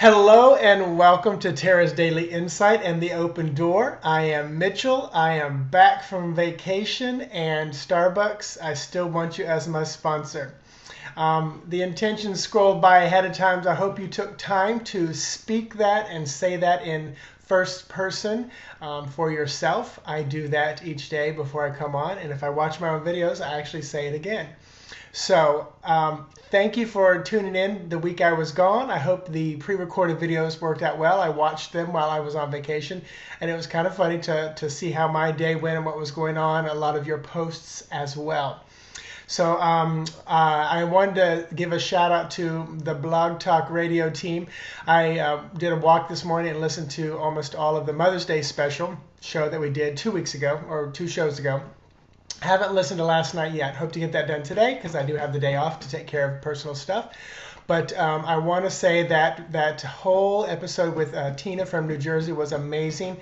Hello and welcome to Tara's Daily Insight and the Open Door. I am Mitchell. I am back from vacation, and Starbucks, I still want you as my sponsor. The intention scrolled by ahead of time. I hope you took time to speak that and say that in first person for yourself. I do that each day before I come on, and if I watch my own videos, I actually say it again. So thank you for tuning in the week I was gone. I hope the pre-recorded videos worked out well. I watched them while I was on vacation, and it was kind of funny to see how my day went and what was going on, a lot of your posts as well. So I wanted to give a shout out to the Blog Talk Radio team. I did a walk this morning and listened to almost all of the Mother's Day special show that we did 2 weeks ago, or 2 shows ago. Haven't listened to last night yet. Hope to get that done today because I do have the day off to take care of personal stuff. But I want to say that that whole episode with Tina from New Jersey was amazing.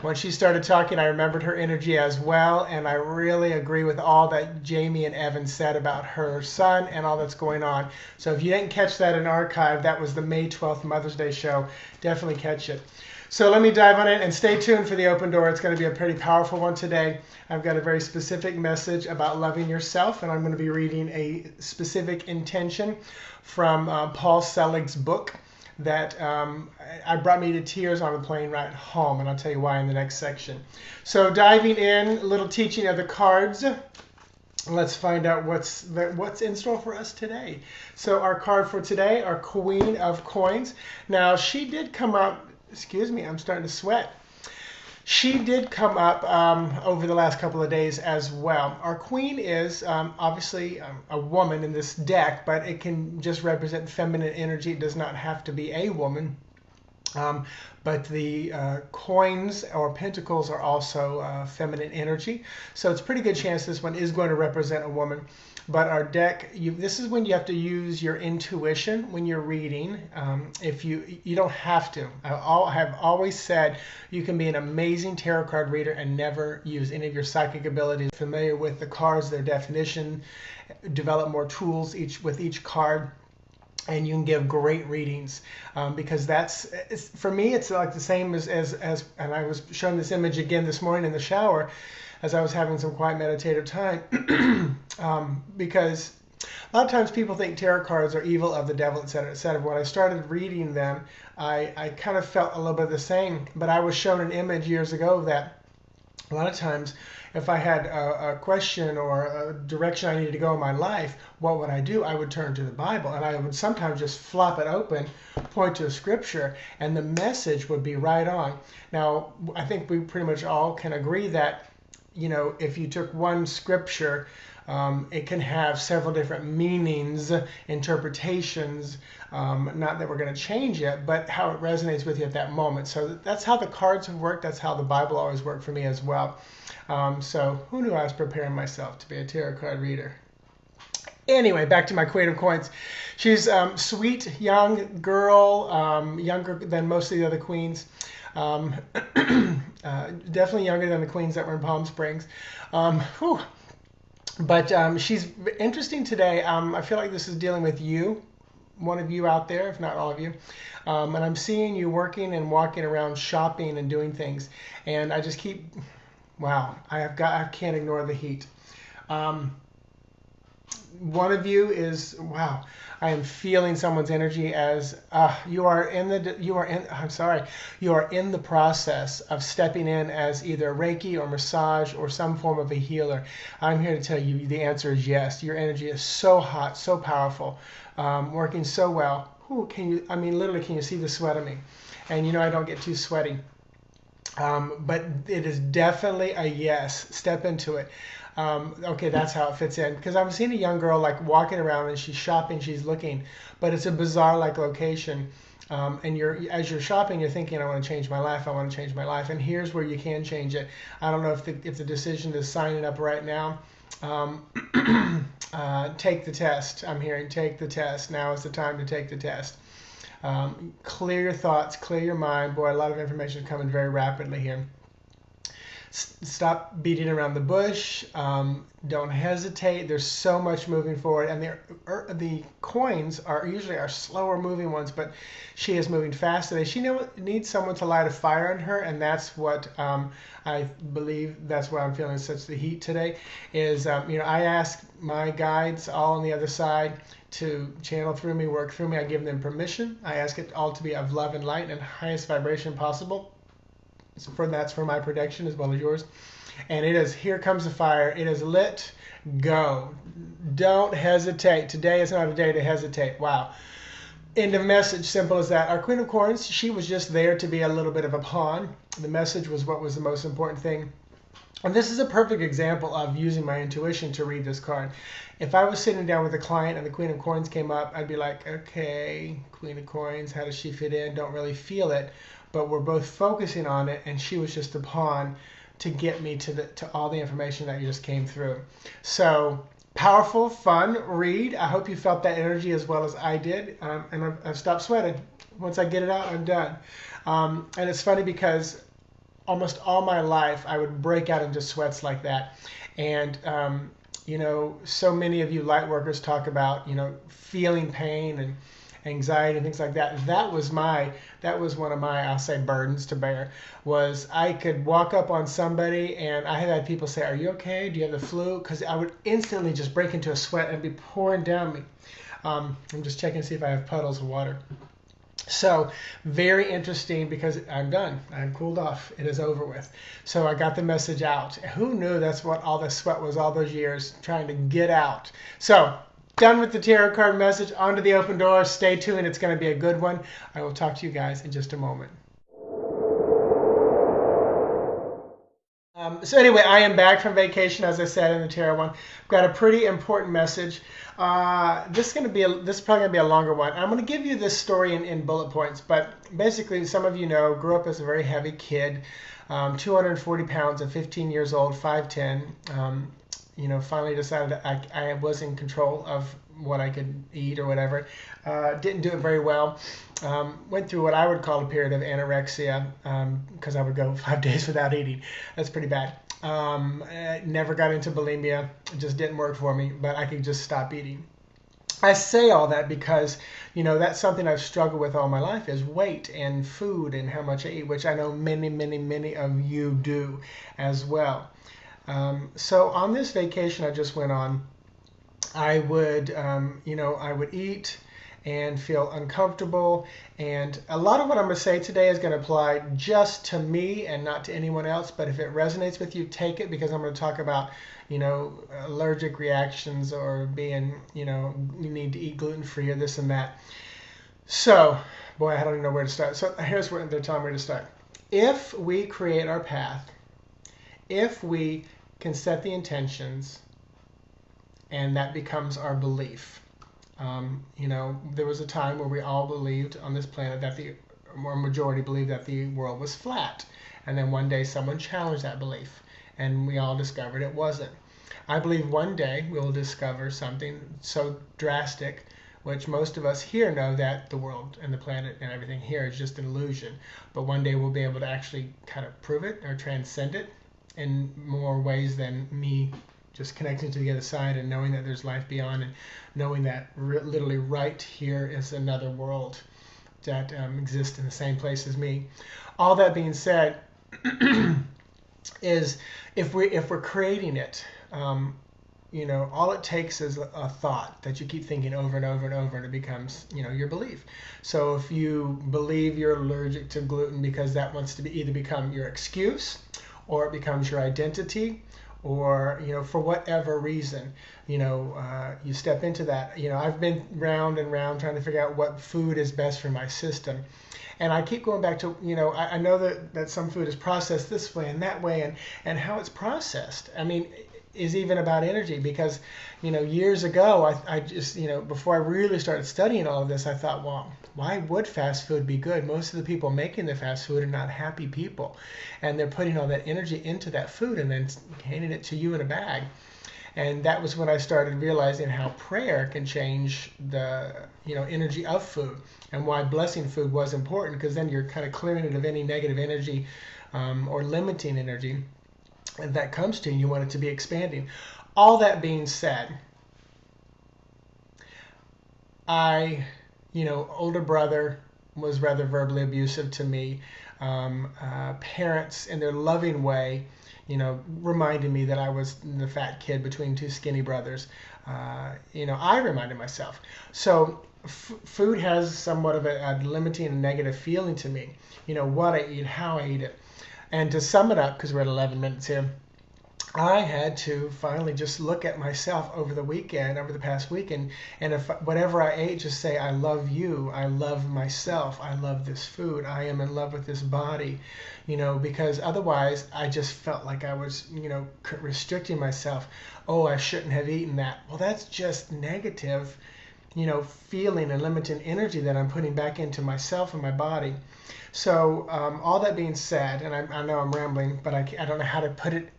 When she started talking, I remembered her energy as well, and I really agree with all that Jamie and Evan said about her son and all that's going on. So if you didn't catch that in archive, that was the May 12th Mother's Day show. Definitely catch it. So let me dive on it and stay tuned for the open door. It's going to be a pretty powerful one today. I've got a very specific message about loving yourself, and I'm going to be reading a specific intention from Paul Selig's book that I brought me to tears on the plane ride home, and I'll tell you why in the next section. So diving in, a little teaching of the cards. Let's find out what's in store for us today. So our card for today, our Queen of Coins. Now she did come up. Excuse me, I'm starting to sweat. She did come up over the last couple of days as well. Our queen is obviously a woman in this deck, but it can just represent feminine energy. It does not have to be a woman. But the coins or pentacles are also feminine energy. So it's a pretty good chance this one is going to represent a woman. But our deck, this is when you have to use your intuition when you're reading. If you don't have to. I have always said you can be an amazing tarot card reader and never use any of your psychic abilities. Familiar with the cards, their definition, develop more tools with each card. And you can give great readings because for me, it's like the same as and I was showing this image again this morning in the shower as I was having some quiet meditative time because a lot of times people think tarot cards are evil, of the devil, etc., etc. When I started reading them, I kind of felt a little bit the same, but I was shown an image years ago that a lot of times, if I had a question or a direction I needed to go in my life, what would I do? I would turn to the Bible, and I would sometimes just flop it open, point to a scripture, and the message would be right on. Now, I think we pretty much all can agree that, if you took one scripture, it can have several different meanings, interpretations, not that we're going to change it, but how it resonates with you at that moment. So that's how the cards have worked. That's how the Bible always worked for me as well. So who knew I was preparing myself to be a tarot card reader? Anyway, back to my Queen of Coins. She's sweet, young girl, younger than most of the other queens. Definitely younger than the queens that were in Palm Springs. But she's interesting today. I feel like this is dealing with you, one of you out there, if not all of you. And I'm seeing you working and walking around shopping and doing things. And I just keep, wow, I can't ignore the heat. One of you is, wow, I am feeling someone's energy as you are in the process of stepping in as either Reiki or massage or some form of a healer. I'm here to tell you the answer is yes. Your energy is so hot, so powerful, working so well. Literally, can you see the sweat on me? And I don't get too sweaty. But it is definitely a yes. Step into it. Okay, that's how it fits in. Because I've seen a young girl like walking around and she's shopping, she's looking, but it's a bazaar like location. And as you're shopping, you're thinking, I want to change my life. I want to change my life. And here's where you can change it. I don't know if the decision is signing up right now. Take the test. I'm hearing take the test. Now is the time to take the test. Clear your thoughts, clear your mind. Boy, a lot of information is coming very rapidly here. Stop beating around the bush. Don't hesitate. There's so much moving forward, and the coins are usually our slower moving ones, but she is moving fast today. She needs someone to light a fire on her, and that's what I believe. That's why I'm feeling such the heat today. Is I ask my guides all on the other side to channel through me, work through me. I give them permission. I ask it all to be of love and light and highest vibration possible. That's for my protection as well as yours. And it is, here comes the fire. It is lit. Go. Don't hesitate. Today is not a day to hesitate. Wow. End of message. Simple as that. Our Queen of Coins, she was just there to be a little bit of a pawn. The message was what was the most important thing. And this is a perfect example of using my intuition to read this card. If I was sitting down with a client and the Queen of Coins came up, I'd be like, okay, Queen of Coins, how does she fit in? Don't really feel it. But we're both focusing on it, and she was just a pawn to get me to all the information that just came through. So powerful, fun read. I hope you felt that energy as well as I did, and I've stopped sweating. Once I get it out, I'm done. And it's funny because almost all my life I would break out into sweats like that, and so many of you light workers talk about feeling pain and anxiety and things like that. That was one of my, I'll say, burdens to bear. Was I could walk up on somebody and I have had people say, "Are you okay? Do you have the flu?" Because I would instantly just break into a sweat and be pouring down me. I'm just checking to see if I have puddles of water. So very interesting, because I'm done. I'm cooled off. It is over with. So I got the message out. Who knew that's what all the sweat was all those years trying to get out? So done with the tarot card message. On to the open door. Stay tuned. It's going to be a good one. I will talk to you guys in just a moment. So anyway, I am back from vacation, as I said in the tarot one. I've got a pretty important message. This is probably going to be a longer one. I'm going to give you this story in bullet points, but basically, some of you know, grew up as a very heavy kid, 240 pounds at 15 years old, 5'10". Finally decided I was in control of what I could eat or whatever. Didn't do it very well. Went through what I would call a period of anorexia, because I would go 5 days without eating. That's pretty bad. Never got into bulimia. It just didn't work for me, but I could just stop eating. I say all that because, that's something I've struggled with all my life, is weight and food and how much I eat, which I know many, many, many of you do as well. So on this vacation I just went on, I would, I would eat and feel uncomfortable. And a lot of what I'm going to say today is going to apply just to me and not to anyone else. But if it resonates with you, take it, because I'm going to talk about, allergic reactions or being, you need to eat gluten-free or this and that. So, boy, I don't even know where to start. So here's where they're telling me to start. If we create our path, if we can set the intentions, and that becomes our belief. There was a time where we all believed on this planet that majority believed that the world was flat. And then one day someone challenged that belief, and we all discovered it wasn't. I believe one day we'll discover something so drastic, which most of us here know that the world and the planet and everything here is just an illusion. But one day we'll be able to actually kind of prove it or transcend it in more ways than me just connecting to the other side and knowing that there's life beyond, and knowing that literally right here is another world that exists in the same place as me. All that being said, is if we're creating it, all it takes is a thought that you keep thinking over and over and over, and it becomes, your belief. So if you believe you're allergic to gluten because that wants to either become your excuse, or it becomes your identity, or for whatever reason, you step into that. I've been round and round trying to figure out what food is best for my system, and I keep going back to, I know that some food is processed this way and that way, and how it's processed, is even about energy. Because years ago, I just, before I really started studying all of this, I thought, well, why would fast food be good? Most of the people making the fast food are not happy people, and they're putting all that energy into that food and then handing it to you in a bag. And that was when I started realizing how prayer can change the energy of food, and why blessing food was important, because then you're kind of clearing it of any negative energy or limiting energy. and that comes to you, and you want it to be expanding. All that being said, older brother was rather verbally abusive to me. Parents, in their loving way, reminded me that I was the fat kid between two skinny brothers. I reminded myself. So food has somewhat of a limiting and negative feeling to me. What I eat, how I eat it. And to sum it up, because we're at 11 minutes here, I had to finally just look at myself over the past week, and if whatever I ate, just say, I love you, I love myself, I love this food, I am in love with this body, because otherwise I just felt like I was, restricting myself. Oh, I shouldn't have eaten that. Well, that's just negative, feeling and limiting energy that I'm putting back into myself and my body. So all that being said, and I know I'm rambling, but I don't know how to put it.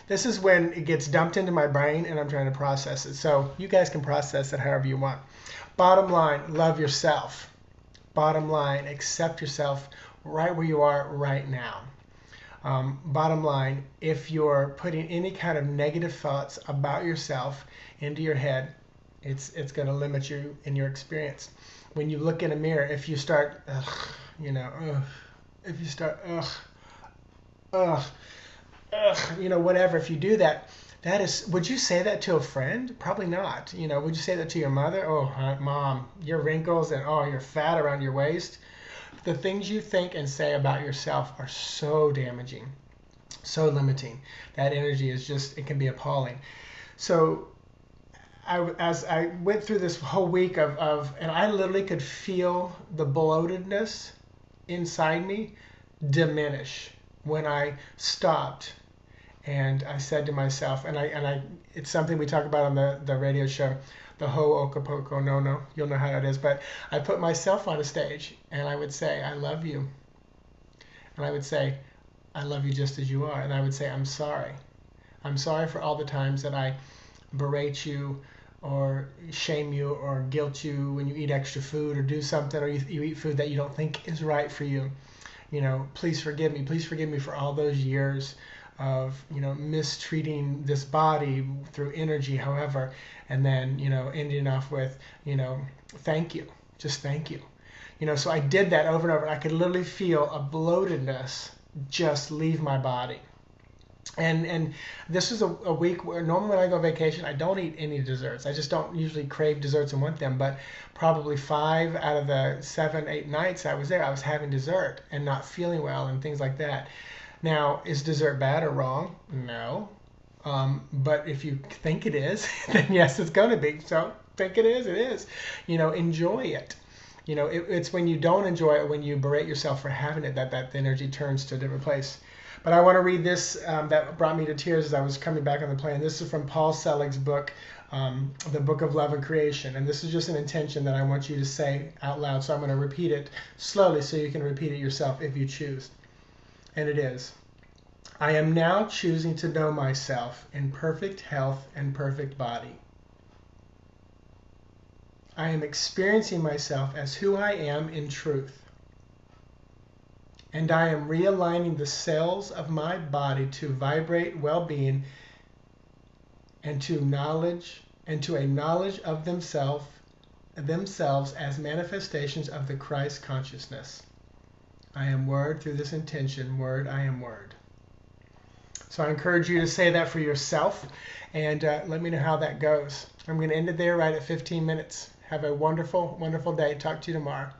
This is when it gets dumped into my brain and I'm trying to process it. So you guys can process it however you want. Bottom line, love yourself. Bottom line, accept yourself right where you are right now. Bottom line, if you're putting any kind of negative thoughts about yourself into your head, it's going to limit you in your experience. When you look in a mirror, if you start, if you start, whatever, if you do that, would you say that to a friend? Probably not. Would you say that to your mother? Oh, mom, your wrinkles and oh, you're fat around your waist. The things you think and say about yourself are so damaging, so limiting. That energy is it can be appalling. So as I went through this whole week and I literally could feel the bloatedness inside me diminish when I stopped and I said to myself, and it's something we talk about on the radio show, the Ho'oponopono no. You'll know how that is, but I put myself on a stage and I would say, I love you. And I would say, I love you just as you are. And I would say, I'm sorry. I'm sorry for all the times that I berate you or shame you or guilt you when you eat extra food or do something, or you eat food that you don't think is right for you. Please forgive me. Please forgive me for all those years of, mistreating this body through energy, however, and then, ending off with, thank you. Just thank you. So I did that over and over. And I could literally feel a bloatedness just leave my body. And this was a week where normally when I go on vacation, I don't eat any desserts. I just don't usually crave desserts and want them. But probably 5 out of the 7, 8 nights I was there, I was having dessert and not feeling well and things like that. Now, is dessert bad or wrong? No. But if you think it is, then yes, it's going to be. So think it is, it is. Enjoy it. It's when you don't enjoy it, when you berate yourself for having it, that energy turns to a different place. But I want to read this that brought me to tears as I was coming back on the plane. This is from Paul Selig's book, The Book of Love and Creation. And this is just an intention that I want you to say out loud. So I'm going to repeat it slowly so you can repeat it yourself if you choose. And it is, I am now choosing to know myself in perfect health and perfect body. I am experiencing myself as who I am in truth. And I am realigning the cells of my body to vibrate well-being and to a knowledge of themselves as manifestations of the Christ consciousness. I am Word through this intention. Word, I am Word. So I encourage you to say that for yourself, and let me know how that goes. I'm going to end it there right at 15 minutes. Have a wonderful, wonderful day. Talk to you tomorrow.